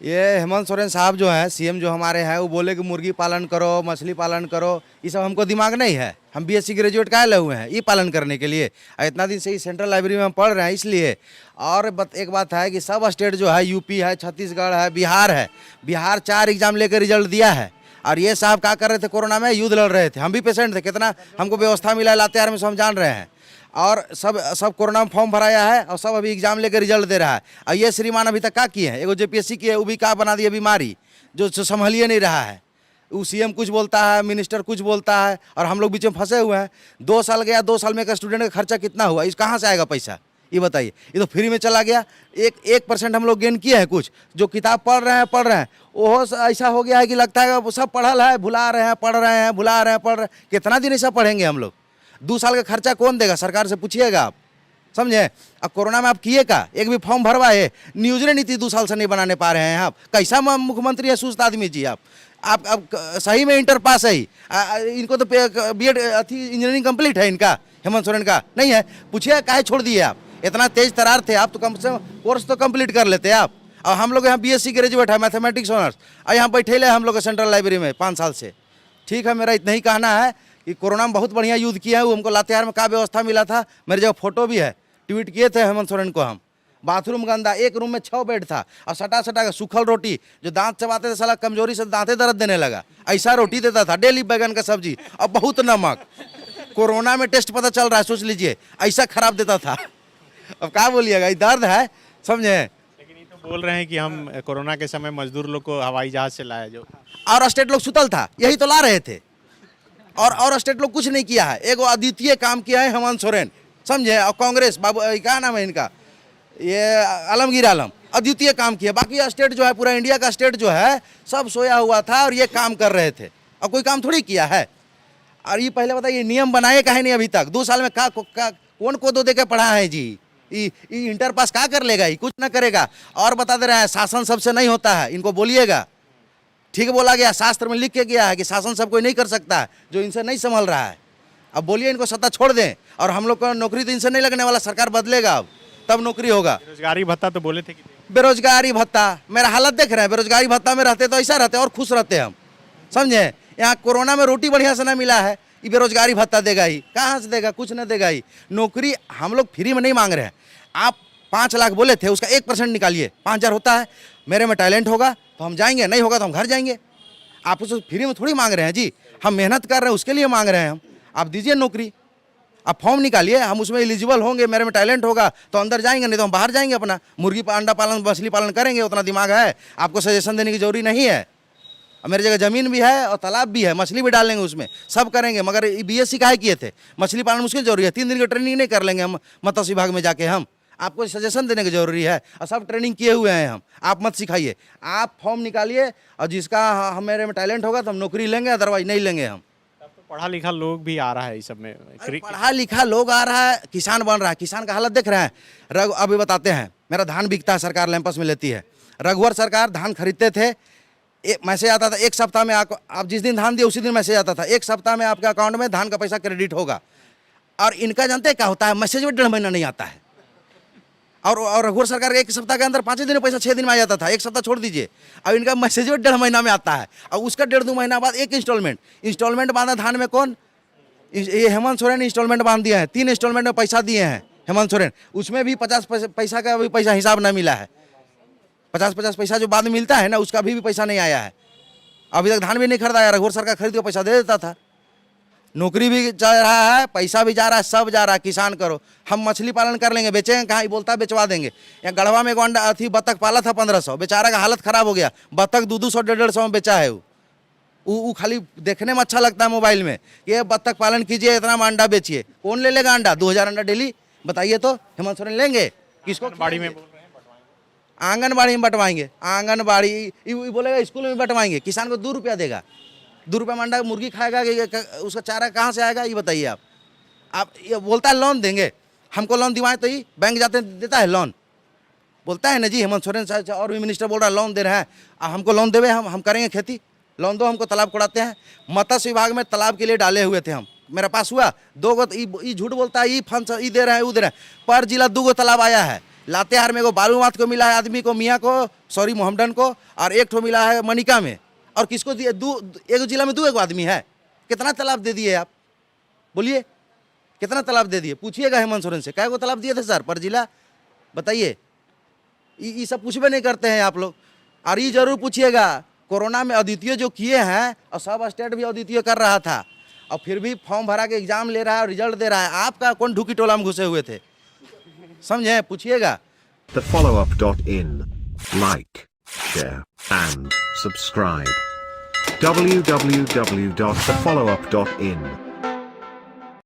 ये हेमंत सोरेन साहब जो हैं सीएम जो हमारे हैं वो बोले कि मुर्गी पालन करो, मछली पालन करो, ये सब हमको दिमाग नहीं है। हम बीएससी ग्रेजुएट काहे लगे हुए हैं ये पालन करने के लिए। इतना दिन से ही सेंट्रल लाइब्रेरी में हम पढ़ रहे हैं इसलिए। और एक बात है कि सब स्टेट जो है, यूपी है, छत्तीसगढ़ है, बिहार है, बिहार 4 एग्जाम लेकर रिजल्ट दिया है। और ये साहब क्या कर रहे थे, कोरोना में युद्ध लड़ रहे थे। हम भी पेशेंट थे, कितना हमको व्यवस्था मिला है लातेहार में, सब हम जान रहे हैं। और सब कोरोना में फॉर्म भराया है और सब अभी एग्जाम लेकर रिजल्ट दे रहा है। और ये श्रीमान अभी तक क्या किए हैं, एगो जेपीएससी की है, वो भी क्या बना दिया बीमारी जो संभलिए नहीं रहा है। वो सीएम कुछ बोलता है, मिनिस्टर कुछ बोलता है, और हम लोग बीच में फंसे हुए हैं। 2 साल गया, 2 साल में एक स्टूडेंट का खर्चा कितना हुआ, इस कहाँ से आएगा पैसा ये बताइए। ये तो फ्री में चला गया। 1% हम लोग गेन किए हैं। कुछ जो किताब पढ़ रहे हैं वो ऐसा हो गया है कि लगता है सब पढ़ल है, भुला रहे हैं, पढ़ रहे हैं, भुला रहे हैं, पढ़ रहे हैं। कितना दिन ऐसा पढ़ेंगे हम लोग। 2 साल का खर्चा कौन देगा, सरकार से पूछिएगा आप, समझे। अब कोरोना में आप किए का, एक भी फॉर्म भरवाए, न्यूज़ नीति 2 साल से नहीं बनाने पा रहे हैं आप। कैसा मुख्यमंत्री है, सुस्त आदमी जी आप सही में इंटर पास है। इनको तो बीएड इंजीनियरिंग कंप्लीट है इनका, हेमंत सोरेन का नहीं है। पूछिए काहे छोड़ दिए आप, इतना तेज तरार थे आप तो कम से कम कोर्स तो कंप्लीट कर लेते आप। और हम लोग यहाँ बीएससी ग्रेजुएट है, मैथमेटिक्स ऑनर्स, और यहाँ बैठे ले हम लोग सेंट्रल लाइब्रेरी में 5 साल से। ठीक है, मेरा इतना ही कहना है कि कोरोना में बहुत बढ़िया युद्ध किया है। वो हमको लातेहार में क्या व्यवस्था मिला था, मेरे जगह फोटो भी है, ट्वीट किए थे हेमंत सोरेन को हम। बाथरूम गंदा, एक रूम में 6 बेड था, और सटा का सूखल रोटी, जो दांत चबाते थे साला कमजोरी से दांतें दर्द देने लगा, ऐसा रोटी देता था डेली, बैगन का सब्जी और बहुत नमक। कोरोना में टेस्ट पता चल रहा है, सोच लीजिए, ऐसा खराब देता था। अब क्या बोलिएगा, ये दर्द है, समझे। लेकिन ये तो बोल रहे हैं कि हम कोरोना के समय मजदूर लोग को हवाई जहाज से लाए, जो और स्टेट लोग सुतल था, यही तो ला रहे थे। और स्टेट लोग कुछ नहीं किया है। एक अद्वितीय काम किया है हेमंत सोरेन, समझे। और कांग्रेस बाबू क्या नाम है इनका, ये आलमगीर आलम, अद्वितीय काम किया। बाकी स्टेट जो है, पूरा इंडिया का स्टेट जो है, सब सोया हुआ था और ये काम कर रहे थे, और कोई काम थोड़ी किया है। और ये पहले बताइए, नियम बनाए काहे नहीं अभी तक। 2 साल में कौन को दो दे के पढ़ा है जी। इंटर पास क्या कर लेगा, ये कुछ ना करेगा। और बता दे रहे हैं, शासन सबसे नहीं होता है, इनको बोलिएगा। ठीक बोला गया, शास्त्र में लिख के गया है कि शासन सब कोई नहीं कर सकता है जो इनसे नहीं संभल रहा है। अब बोलिए इनको सत्ता छोड़ दें, और हम लोग को नौकरी तो इनसे नहीं लगने वाला, सरकार बदलेगा अब तब नौकरी होगा। बेरोजगारी भत्ता तो बोले थे कि बेरोजगारी भत्ता, मेरा हालत देख रहे हैं। बेरोजगारी भत्ता में रहते तो ऐसा रहते और खुश रहते हम, समझे। यहाँ कोरोना में रोटी बढ़िया से ना मिला है, ये बेरोजगारी भत्ता देगा ही, कहाँ से देगा, कुछ नहीं देगा ही। नौकरी हम लोग फ्री में नहीं मांग रहे हैं। आप 5 लाख बोले थे, उसका 1% निकालिए, 5000 होता है। मेरे में टैलेंट होगा तो हम जाएंगे, नहीं होगा तो हम घर जाएंगे। आप उसे फ्री में थोड़ी मांग रहे हैं जी, हम मेहनत कर रहे हैं उसके लिए मांग रहे हैं हम। आप दीजिए नौकरी, आप फॉर्म निकालिए, हम उसमें एलिजिबल होंगे, मेरे में टैलेंट होगा तो अंदर जाएंगे, नहीं तो हम बाहर जाएंगे, अपना मुर्गी अंडा पालन, मछली पालन करेंगे। उतना दिमाग है, आपको सजेशन देने की जरूरी नहीं है। मेरी जगह ज़मीन भी है और तालाब भी है, मछली भी डालेंगे उसमें, सब करेंगे। मगर बीएससी काहे किए थे, मछली पालन मुश्किल जरूरी है, 3 दिन की ट्रेनिंग नहीं कर लेंगे हम मत्स्य विभाग में जाके। हम आपको सजेशन देने की जरूरी है, और सब ट्रेनिंग किए हुए हैं हम। आप मत सिखाइए, आप फॉर्म निकालिए, और जिसका मेरे में टैलेंट होगा तो हम नौकरी लेंगे, अदरवाइज नहीं लेंगे हम। पढ़ा लिखा लोग भी आ रहा है इस सब में। पढ़ा लिखा लोग आ रहा है, किसान बन रहा है। किसान का हालत देख रहे हैं। अभी बताते हैं, मेरा धान बिकता है, सरकार लैंपस में लेती है। रघुवर सरकार धान खरीदते थे, मैसेज आता था 1 सप्ताह में, आप जिस दिन धान दिए उसी दिन मैसेज आता था, 1 सप्ताह में आपके अकाउंट में धान का पैसा क्रेडिट होगा। और इनका जानते हैं क्या होता है, मैसेज में 1.5 महीना नहीं आता है। और रघुवर सरकार का 1 सप्ताह के अंदर 5 दिन में पैसा 6 दिन में आ जाता था, 1 सप्ताह छोड़ दीजिए। अब इनका मैसेज में 1.5 महीना में आता है, और उसका 1.5-2 महीना बाद एक इंस्टॉलमेंट बांधा धान में। कौन, ये हेमंत सोरेन इंस्टॉलमेंट बांध दिया है। 3 इंस्टॉलमेंट में पैसा दिए हैं हेमंत सोरेन, उसमें भी 50 पैसा का भी पैसा हिसाब ना मिला है। 50 पैसा जो बाद में मिलता है ना, उसका भी पैसा नहीं आया है। अभी तक धान भी नहीं खरीदाया, रघुवर सरकार खरीद के पैसा दे देता था। नौकरी भी जा रहा है, पैसा भी जा रहा है, सब जा रहा है। किसान करो, हम मछली पालन कर लेंगे, बेचेंगे कहाँ, बोलता है बेचवा देंगे। या गढ़वा में एक अंडा अथी बतख पाला था 1500, बेचारा का हालत खराब हो गया। बतख 200 150 में बेचा है। वो खाली देखने में अच्छा लगता है मोबाइल में, ये बतख पालन कीजिए, इतना में अंडा बेचिए। कौन ले लेगा अंडा, 2000 अंडा डेली, बताइए तो। हेमंत सोरेन लेंगे किसको, बाड़ी में बोल रहे हैं आंगनबाड़ी में बंटवाएंगे। आंगनबाड़ी बोलेगा स्कूल में बंटवाएंगे। किसान को 2 रुपया देगा, 2 रुपया में अंडा मुर्गी खाएगा, उसका चारा कहाँ से आएगा ये बताइए आप। ये बोलता है लोन देंगे, हमको लोन दिवाएं तो ही बैंक जाते देता है लोन, बोलता है ना जी। हेमंत सोरेन साहब और भी मिनिस्टर बोल रहा है लोन दे रहे हैं, हमको लोन देवे, हम करेंगे खेती, लोन दो हमको, तालाब कोड़ाते हैं। मत्स्य विभाग में तालाब के लिए डाले हुए थे हम, मेरे पास हुआ 2 गो, झूठ बोलता है, ये फंड ये दे रहे हैं, वो दे रहे हैं। पर जिला 2 गो तालाब आया है, लातेहार में एगो बालूमाथ को मिला है आदमी को, मियाँ को, सॉरी मोहम्मदन को, और एक ठो मिला है मनिका में। और किसको दिए? एक जिला में 2 आदमी है। कितना तालाब दे दिए आप? बोलिए कितना तालाब दे दिए? पूछिएगा हेमंत सोरेन से, कै गो तालाब दिए थे सर पर जिला, बताइए। ये सब पूछबे नहीं करते हैं आप लोग। और ये जरूर पूछिएगा, कोरोना में अद्वितीय जो किए हैं, और सब स्टेट भी अद्वितीय कर रहा था, और फिर भी फॉर्म भरा के एग्जाम ले रहा है और रिजल्ट दे रहा है। आपका कौन ढुकी टोला में घुसे हुए थे? समझे? पूछिएगा। TheFollowUp.in. Like, share, and subscribe. www.thefollowup.in